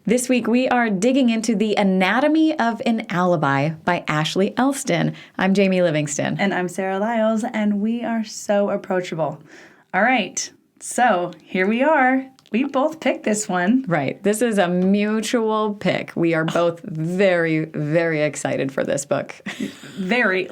This week we are digging into The Anatomy of an Alibi by Ashley Elston. I'm Jamie Livingston. And I'm Sarah Lyles, and we are so approachable. All right, so here we are. We both picked this one. Right. This is a mutual pick. We are both very, very excited for this book. Very.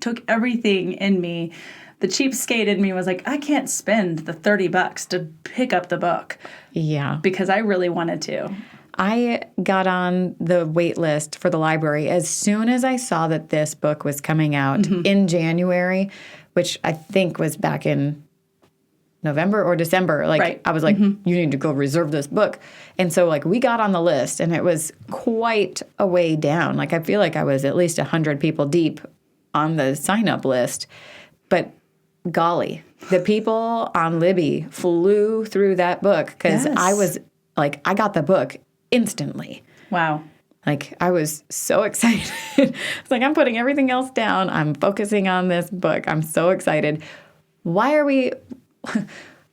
Took everything in me. The cheapskate in me was like, I can't spend the $30 to pick up the book. Yeah. Because I really wanted to. I got on the wait list for the library as soon as I saw that this book was coming out in January, which I think was back in November or December. Right. I was like, you need to go reserve this book. And so, we got on the list, and it was quite a way down. I feel like I was at least 100 people deep on the sign-up list. But golly, the people on Libby flew through that book because I was I got the book instantly. Wow. I was so excited. It's I'm putting everything else down. I'm focusing on this book. I'm so excited. Why are we...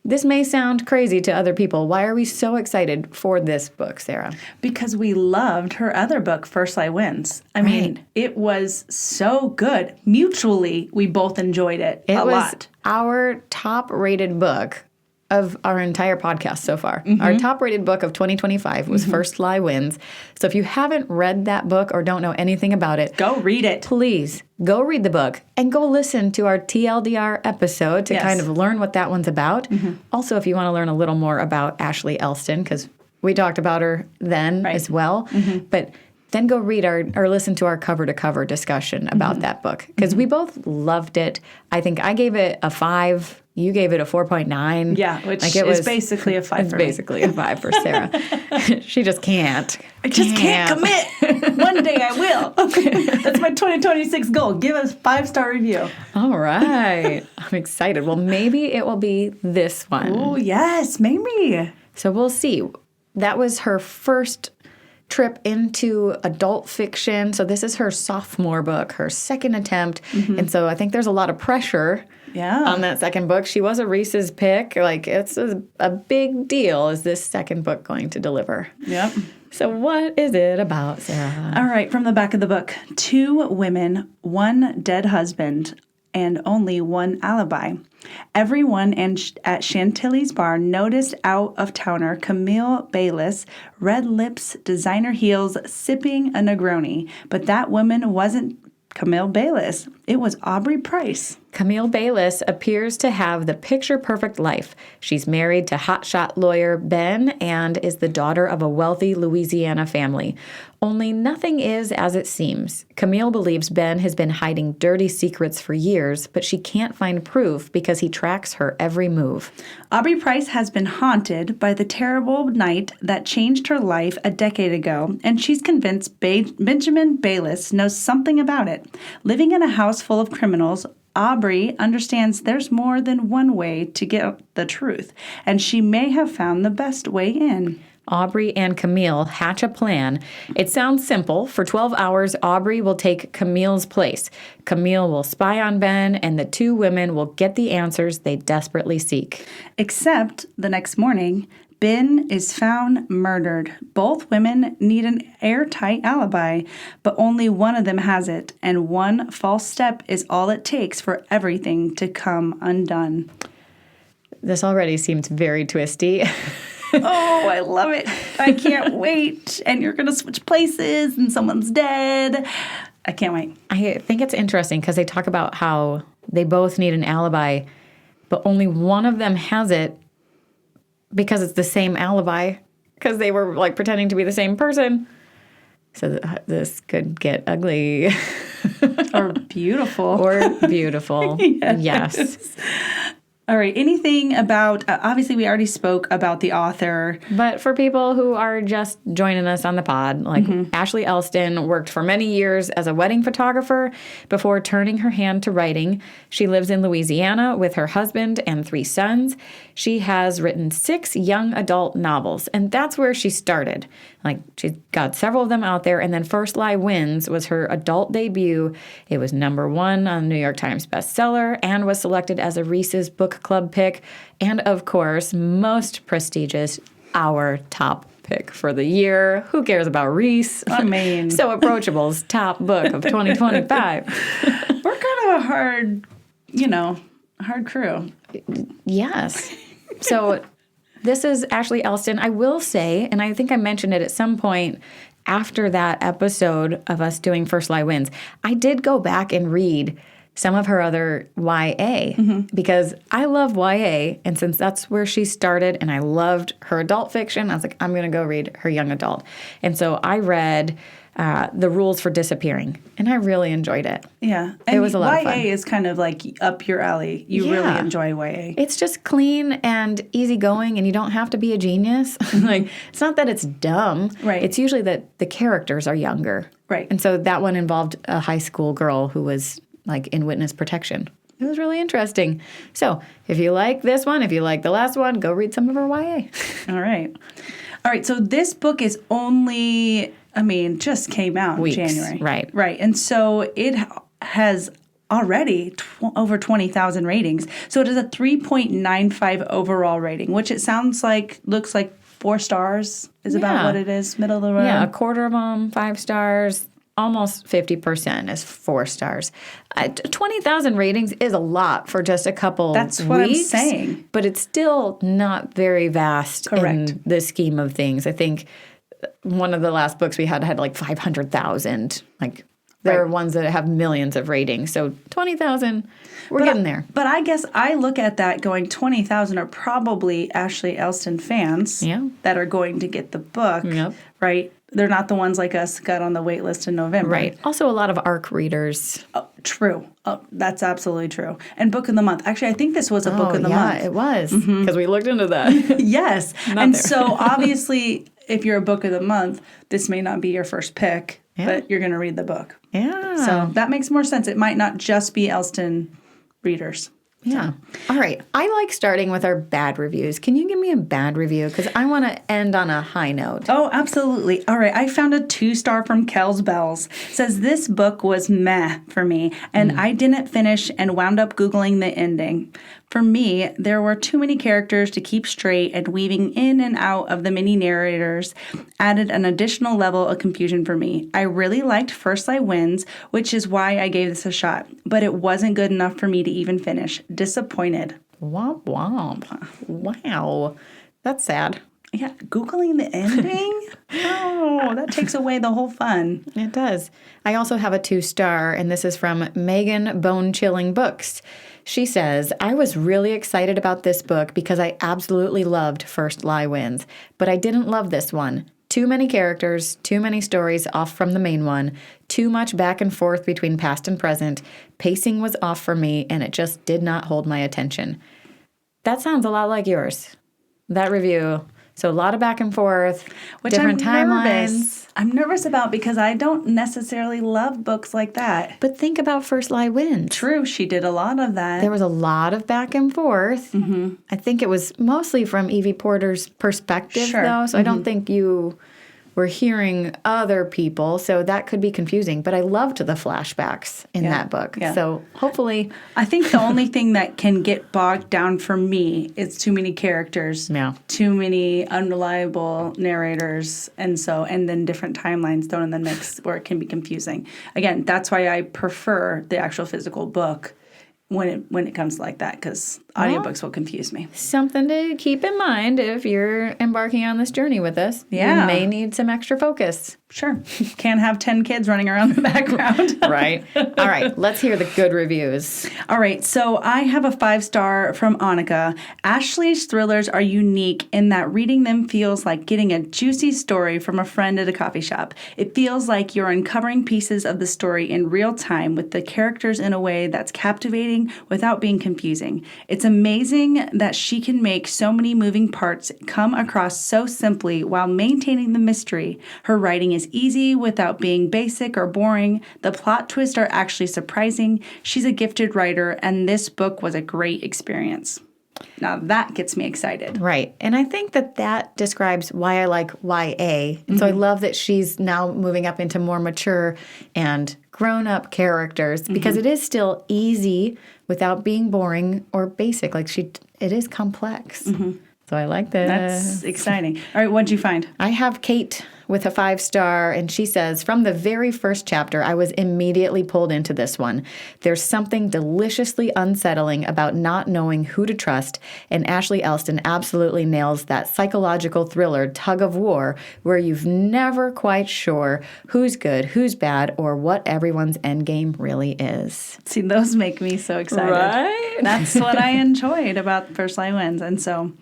This may sound crazy to other people. Why are we so excited for this book, Sarah? Because we loved her other book, First Lie Wins. I mean, it was so good. Mutually, we both enjoyed it a lot. It was our top-rated book of our entire podcast so far. Our top-rated book of 2025 was First Lie Wins. So if you haven't read that book or don't know anything about it, go read it. Please go read the book and go listen to our TLDR episode to kind of learn what that one's about. Also, if you want to learn a little more about Ashley Elston, because we talked about her then as well. But then go read or listen to our cover-to-cover discussion about that book, because we both loved it. I think I gave it a 5. You gave it a 4.9. Yeah, which is basically a 5 for me. It's basically a 5 for Sarah. She just can't. I just can't commit. One day I will. That's my 2026 goal. Give us 5-star review. All right. I'm excited. Well, maybe it will be this one. Oh, yes, maybe. So we'll see. That was her first trip into adult fiction. So this is her sophomore book, her second attempt. And so I think there's a lot of pressure on that second book. She was a Reese's pick. It's a big deal. Is this second book going to deliver? Yep. So what is it about, Sarah? All right, from the back of the book. 2 women, 1 dead husband, and only 1 alibi. Everyone at Chantilly's bar noticed out-of-towner Camille Bayliss, red lips, designer heels, sipping a Negroni. But that woman wasn't Camille Bayliss. It was Aubrey Price. Camille Bayliss appears to have the picture-perfect life. She's married to hotshot lawyer Ben and is the daughter of a wealthy Louisiana family. Only nothing is as it seems. Camille believes Ben has been hiding dirty secrets for years, but she can't find proof because he tracks her every move. Aubrey Price has been haunted by the terrible night that changed her life a decade ago, and she's convinced Benjamin Bayliss knows something about it. Living in a house full of criminals, Aubrey understands there's more than one way to get the truth, and she may have found the best way in. Aubrey and Camille hatch a plan. It sounds simple. For 12 hours, Aubrey will take Camille's place. Camille will spy on Ben, and the 2 women will get the answers they desperately seek. Except the next morning, Ben is found murdered. Both women need an airtight alibi, but only one of them has it, and one false step is all it takes for everything to come undone. This already seems very twisty. Oh, I love it. I can't wait. And you're going to switch places and someone's dead. I can't wait. I think it's interesting because they talk about how they both need an alibi, but only one of them has it because it's the same alibi, because they were pretending to be the same person. So this could get ugly. Or beautiful. Or beautiful. Yes. All right. Anything about, obviously we already spoke about the author. But for people who are just joining us on the pod, Ashley Elston worked for many years as a wedding photographer before turning her hand to writing. She lives in Louisiana with her husband and 3 sons. She has written 6 young adult novels, and that's where she started. She's got several of them out there, and then First Lie Wins was her adult debut. It was #1 on the New York Times bestseller and was selected as a Reese's Book Club pick, and of course, most prestigious, our top pick for the year. Who cares about Reese? I mean, So Approachable's top book of 2025. we're kind of a hard crew. Yes. So this is Ashley Elston. I will say, and I think I mentioned it at some point after that episode of us doing First Lie Wins, I did go back and read some of her other YA because I love YA. And since that's where she started and I loved her adult fiction, I was like, I'm going to go read her young adult. And so I read The Rules for Disappearing, and I really enjoyed it. Yeah. It was a lot of fun. YA is kind of like up your alley. You really enjoy YA. It's just clean and easygoing, and you don't have to be a genius. Like, it's not that it's dumb. Right. It's usually that the characters are younger. Right. And so that one involved a high school girl who was like in witness protection. It was really interesting. So if you like this one, if you like the last one, go read some of her YA. All right. So this book is only, just came out Weeks, in January. right. Right. And so it has already over 20,000 ratings. So it is a 3.95 overall rating, which it looks like 4 stars is about what it is, middle of the road. Yeah, a quarter of them, 5 stars. Almost 50% is 4 stars. 20,000 ratings is a lot for just a couple That's what I'm weeks, saying. but it's still not very vast Correct. in the scheme of things. I think one of the last books we had like 500,000. Like there are ones that have millions of ratings. So 20,000, we're getting there. But I guess I look at that going 20,000 are probably Ashley Elston fans that are going to get the book, right? They're not the ones like us got on the wait list in November. Right. Also a lot of ARC readers. Oh, true. Oh, that's absolutely true. And book of the month. Actually, I think this was a book of the month. Yeah, it was. Because we looked into that. Yes. So obviously, if you're a book of the month, this may not be your first pick, but you're going to read the book. Yeah. So that makes more sense. It might not just be Elston readers. Yeah. All right. I like starting with our bad reviews. Can you give me a bad review? Because I want to end on a high note. Oh, absolutely. All right. I found a 2-star from Kells Bells. Says this book was meh for me, and I didn't finish and wound up Googling the ending. For me, there were too many characters to keep straight, and weaving in and out of the many narrators added an additional level of confusion for me. I really liked First Lie Wins, which is why I gave this a shot, but it wasn't good enough for me to even finish. Disappointed. Womp womp. Wow. That's sad. Yeah, Googling the ending? Oh, that takes away the whole fun. It does. I also have a 2-star, and this is from Megan Bone Chilling Books. She says, I was really excited about this book because I absolutely loved First Lie Wins, but I didn't love this one. Too many characters, too many stories off from the main one, too much back and forth between past and present. Pacing was off for me, and it just did not hold my attention. That sounds a lot like yours. That review. So a lot of back and forth, which different timelines. I'm nervous about because I don't necessarily love books like that. But think about First Lie Wins. True, she did a lot of that. There was a lot of back and forth. Mm-hmm. I think it was mostly from Evie Porter's perspective, though, so I don't think you were hearing other people, so that could be confusing. But I loved the flashbacks in that book. Yeah. So hopefully... I think the only thing that can get bogged down for me is too many characters, too many unreliable narrators, and then different timelines thrown in the mix where it can be confusing. Again, that's why I prefer the actual physical book when it comes to like that, because audiobooks will confuse me. Something to keep in mind if you're embarking on this journey with us. Yeah. You may need some extra focus. Sure. Can't have 10 kids running around in the background. Right. All right. Let's hear the good reviews. All right. So I have a 5-star from Annika. Ashley's thrillers are unique in that reading them feels like getting a juicy story from a friend at a coffee shop. It feels like you're uncovering pieces of the story in real time with the characters in a way that's captivating without being confusing. It's amazing that she can make so many moving parts come across so simply while maintaining the mystery. Her writing is easy without being basic or boring. The plot twists are actually surprising. She's a gifted writer, and this book was a great experience. Now that gets me excited. Right. And I think that describes why I like YA. And so I love that she's now moving up into more mature and grown-up characters because it is still easy without being boring or basic. Like it is complex. So I like this. That's exciting. All right, what'd you find? I have Kate with a 5-star, and she says, from the very first chapter, I was immediately pulled into this one. There's something deliciously unsettling about not knowing who to trust, and Ashley Elston absolutely nails that psychological thriller tug of war where you've never quite sure who's good, who's bad, or what everyone's endgame really is. See, those make me so excited. Right? That's what I enjoyed about First Lie Wins, and so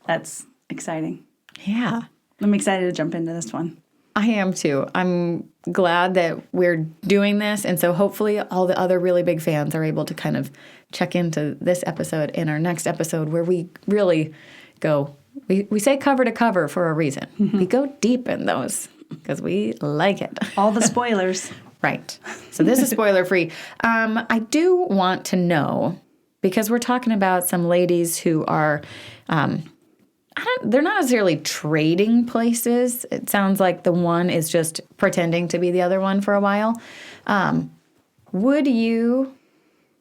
that's exciting. Yeah. I'm excited to jump into this one. I am too. I'm glad that we're doing this. And so hopefully all the other really big fans are able to kind of check into this episode and our next episode where we really go, we say cover to cover for a reason. We go deep in those because we like it. All the spoilers. Right. So this is spoiler free. I do want to know, because we're talking about some ladies who are... they're not necessarily trading places. It sounds like the one is just pretending to be the other one for a while. Would you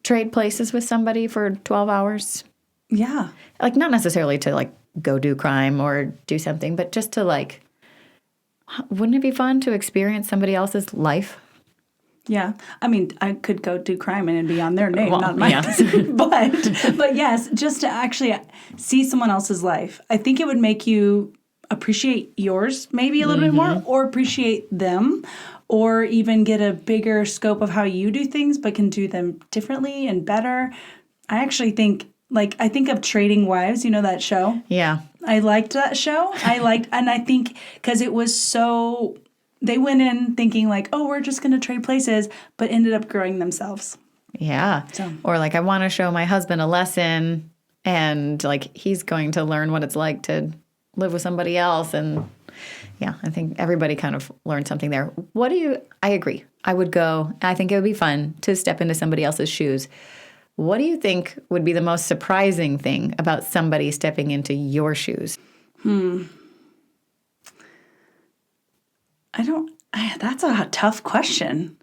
trade places with somebody for 12 hours? Yeah. Like, not necessarily to, like, go do crime or do something, but just to, like, wouldn't it be fun to experience somebody else's life? Yeah. I mean, I could go do crime and it'd be on their name, Well, not mine. yeah. But yes, just to actually see someone else's life. I think it would make you appreciate yours maybe a little bit more, or appreciate them, or even get a bigger scope of how you do things, but can do them differently and better. I actually think, I think of Trading Wives, you know that show? Yeah. I liked that show. And I think because it was so... They went in thinking like, oh, we're just going to trade places, but ended up growing themselves. Yeah. So. Or like, I want to show my husband a lesson, and like he's going to learn what it's like to live with somebody else. And yeah, I think everybody kind of learned something there. I agree. I would go. I think it would be fun to step into somebody else's shoes. What do you think would be the most surprising thing about somebody stepping into your shoes? That's a tough question.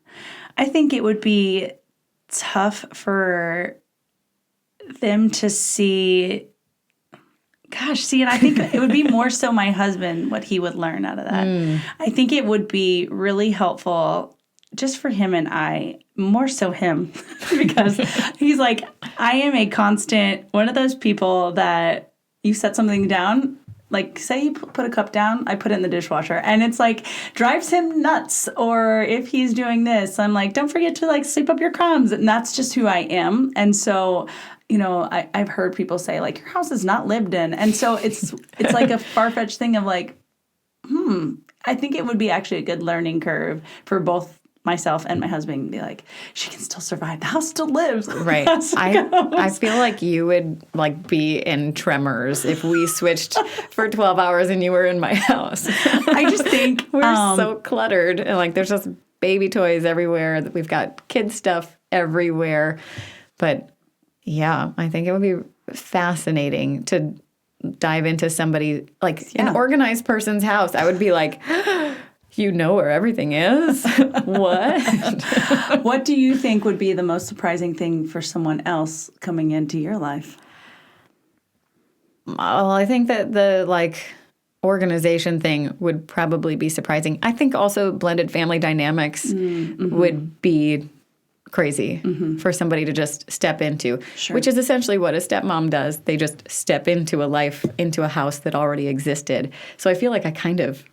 I think it would be tough for them to see, and I think it would be more so my husband, what he would learn out of that. I think it would be really helpful just for him and I, more so him, because he's like, I am a constant, one of those people that you set something down. Like, say you put a cup down, I put it in the dishwasher, and it's like drives him nuts. Or if he's doing this, I'm like, don't forget to like sweep up your crumbs. And that's just who I am. And so, I've heard people say like, your house is not lived in. And so it's like a far-fetched thing of like, I think it would be actually a good learning curve for both myself and my husband. Be like, she can still survive. The house still lives. Right. I feel like you would like be in Tremors if we switched for 12 hours and you were in my house. I just think we're so cluttered, and like there's just baby toys everywhere. We've got kid stuff everywhere. But yeah, I think it would be fascinating to dive into somebody like an organized person's house. I would be like, you know where everything is? What? What do you think would be the most surprising thing for someone else coming into your life? Well, I think that the organization thing would probably be surprising. I think also blended family dynamics would be crazy for somebody to just step into, which is essentially what a stepmom does. They just step into a life, into a house that already existed. So I feel like I kind of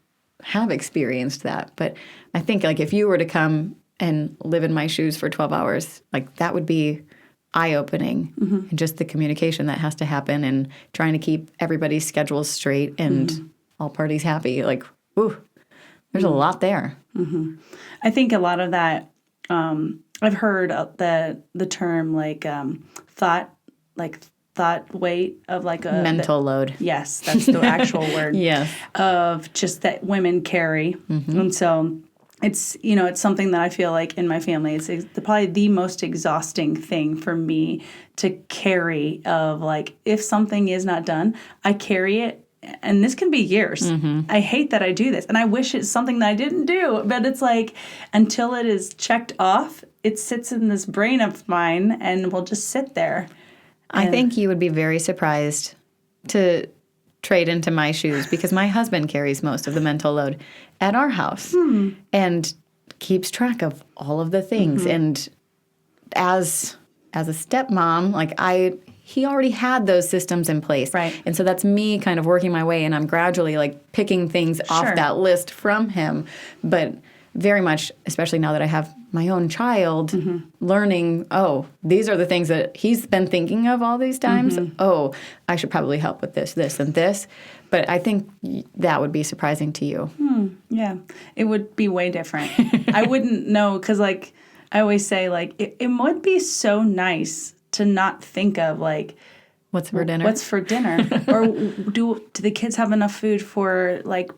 have experienced that. But I think like if you were to come and live in my shoes for 12 hours, like that would be eye-opening. And just the communication that has to happen and trying to keep everybody's schedules straight and all parties happy. Like, ooh, there's a lot there. I think a lot of that, I've heard the term thought weight of like a mental load. Yes, that's the actual word. Yes. Of just that women carry. And so it's something that I feel like in my family, it's probably the most exhausting thing for me to carry, of like, if something is not done, I carry it. And this can be years. I hate that I do this. And I wish it's something that I didn't do. But it's like, until it is checked off, it sits in this brain of mine and will just sit there. I think you would be very surprised to trade into my shoes because my husband carries most of the mental load at our house and keeps track of all of the things. And as a stepmom, like he already had those systems in place. Right. And so that's me kind of working my way, and I'm gradually like picking things off that list from him. But very much, especially now that I have my own child, learning, oh, these are the things that he's been thinking of all these times. Oh, I should probably help with this, this, and this. But I think that would be surprising to you. Yeah, it would be way different. I wouldn't know because, like, I always say, like, it would be so nice to not think of, like, what's for dinner? What's for dinner? Or do the kids have enough food for, like,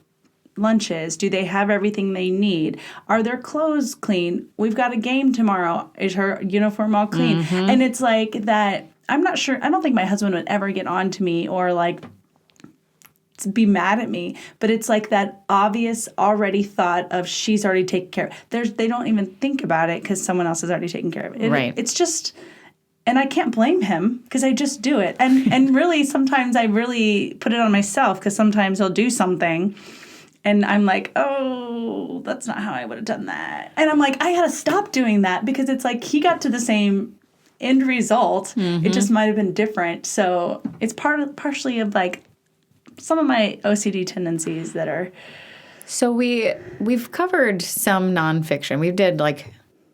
lunches? Do they have everything they need? Are their clothes clean? We've got a game tomorrow. Is her uniform all clean? And it's like that. I'm not sure. I don't think my husband would ever get on to me or, like, be mad at me, but it's like that obvious already thought of she's already taken care of. They don't even think about it because someone else has already taken care of it. Right. It's just, and I can't blame him because I just do it. And really, sometimes I really put it on myself because sometimes he'll do something and I'm like, oh, that's not how I would have done that. And I'm like, I got to stop doing that because it's like he got to the same end result. It just might have been different. So it's partially of like some of my OCD tendencies that are. So we've covered some nonfiction. We did like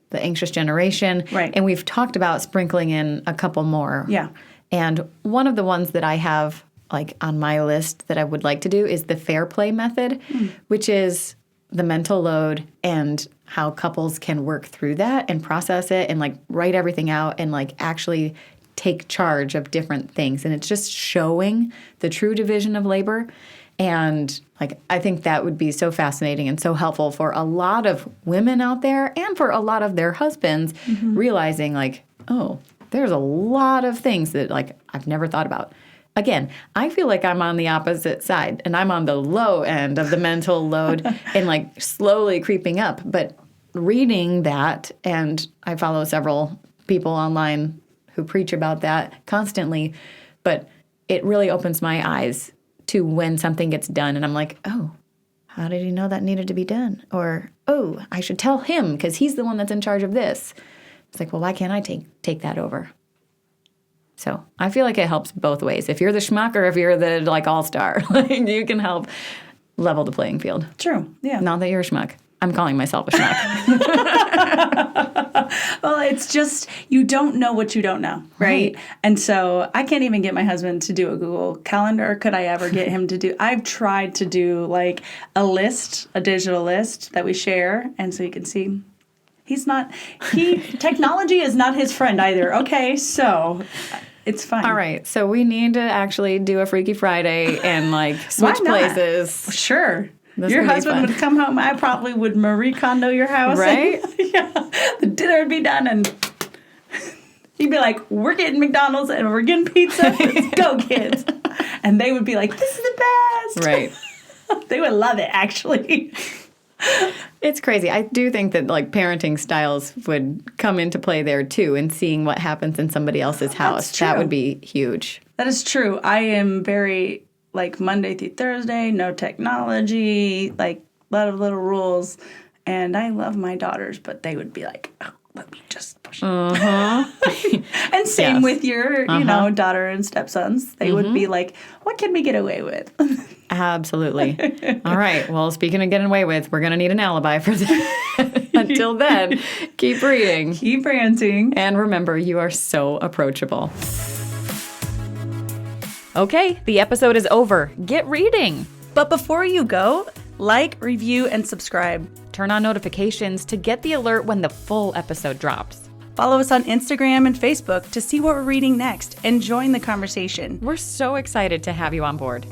The Anxious Generation. Right. And we've talked about sprinkling in a couple more. Yeah. And one of the ones that I have like on my list that I would like to do is the fair play method, which is the mental load and how couples can work through that and process it and like write everything out and like actually take charge of different things. And it's just showing the true division of labor. And like I think that would be so fascinating and so helpful for a lot of women out there and for a lot of their husbands realizing like, oh, there's a lot of things that like I've never thought about. Again, I feel like I'm on the opposite side and I'm on the low end of the mental load and like slowly creeping up. But reading that, and I follow several people online who preach about that constantly, but it really opens my eyes to when something gets done and I'm like, oh, how did he know that needed to be done? Or, oh, I should tell him because he's the one that's in charge of this. It's like, well, why can't I take that over? So I feel like it helps both ways. If you're the schmuck or if you're the like all-star, like, you can help level the playing field. True, yeah. Not that you're a schmuck. I'm calling myself a schmuck. Well, it's just you don't know what you don't know, right? And so I can't even get my husband to do a Google Calendar. Could I ever get him to do? I've tried to do like a digital list that we share, and so you can see. Technology is not his friend either. Okay, so it's fine. All right, so we need to actually do a Freaky Friday and like switch places. Sure. This Your would be husband fun. would come home. I probably would Marie Kondo your house. Right? Yeah. The dinner would be done and he'd be like, we're getting McDonald's and we're getting pizza. Let's go, kids. And they would be like, this is the best. Right. They would love it, actually. It's crazy. I do think that like parenting styles would come into play there too, and seeing what happens in somebody else's house. That's true. That would be huge. That is true. I am very like Monday through Thursday, no technology, like a lot of little rules. And I love my daughters, but they would be like, oh, let me just push it. And same with your, daughter and stepsons. They would be like, what can we get away with? Absolutely. All right. Well, speaking of getting away with, we're going to need an alibi for that. Until then, keep reading. Keep ranting. And remember, you are so approachable. Okay, the episode is over. Get reading. But before you go, like, review, and subscribe. Turn on notifications to get the alert when the full episode drops. Follow us on Instagram and Facebook to see what we're reading next and join the conversation. We're so excited to have you on board.